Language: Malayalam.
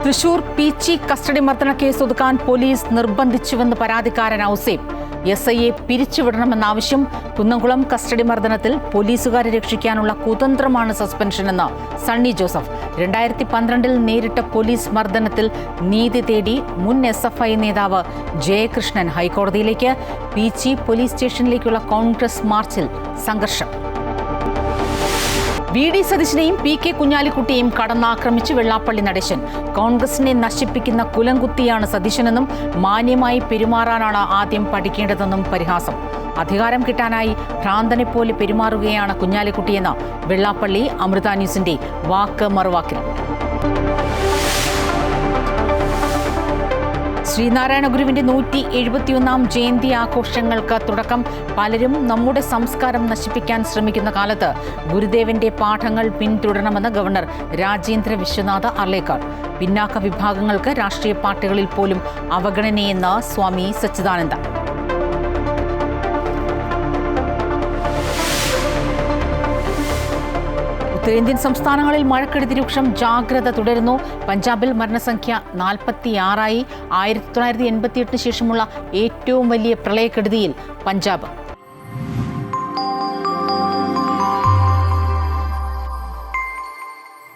തൃശൂർ പീച്ചി കസ്റ്റഡി മർദ്ദന കേസ് ഒതുക്കാൻ പോലീസ് നിർബന്ധിച്ചുവെന്ന് പരാതിക്കാരൻ ഔസേപ്പ്. SIയെ പിരിച്ചുവിടണമെന്നാവശ്യം. കുന്നംകുളം കസ്റ്റഡി മർദ്ദനത്തിൽ പോലീസുകാരെ രക്ഷിക്കാനുള്ള കുതന്ത്രമാണ് സസ്പെൻഷനെന്ന് സണ്ണി ജോസഫ്. 2012 നേരിട്ട പോലീസ് മർദ്ദനത്തിൽ നീതി തേടി മുൻ SFI നേതാവ് ജയകൃഷ്ണൻ ഹൈക്കോടതിയിലേക്ക്. പീച്ചി പോലീസ് സ്റ്റേഷനിലേക്കുള്ള കോൺഗ്രസ് മാർച്ചിൽ സംഘർഷം. VD സതീശനെയും PK കുഞ്ഞാലിക്കുട്ടിയെയും കടന്നാക്രമിച്ച് Vellappally Natesan. കോൺഗ്രസിനെ നശിപ്പിക്കുന്ന കുലംകുത്തിയാണ് സതീശനെന്നും മാന്യമായി പെരുമാറാനാണ് ആദ്യം പഠിക്കേണ്ടതെന്നും പരിഹാസം. അധികാരം കിട്ടാനായി ഭ്രാന്തനെ പോലെ പെരുമാറുകയാണ് കുഞ്ഞാലിക്കുട്ടിയെന്ന് വെള്ളാപ്പള്ളി അമൃത ന്യൂസിന്റെ വാക്ക് മറുവാക്കിൽ. ശ്രീനാരായണ ഗുരുവിന്റെ 171 ജയന്തി ആഘോഷങ്ങൾക്ക് തുടക്കം. പലരും നമ്മുടെ സംസ്കാരം നശിപ്പിക്കാൻ ശ്രമിക്കുന്ന കാലത്ത് ഗുരുദേവന്റെ പാഠങ്ങൾ പിന്തുടരണമെന്ന് ഗവർണർ രാജേന്ദ്ര വിശ്വനാഥ് അർലേക്കർ. പിന്നാക്ക വിഭാഗങ്ങൾക്ക് രാഷ്ട്രീയ പാർട്ടികളിൽ പോലും അവഗണനയെന്ന് സ്വാമി സച്ചിദാനന്ദ. ഉത്തരേന്ത്യൻ സംസ്ഥാനങ്ങളിൽ മഴക്കെടുതി രൂക്ഷം. ജാഗ്രത തുടരുന്നു. പഞ്ചാബിൽ മരണസംഖ്യ 46ആയി. 1988 ശേഷമുള്ള ഏറ്റവും വലിയ പ്രളയക്കെടുതിയിൽ പഞ്ചാബ്.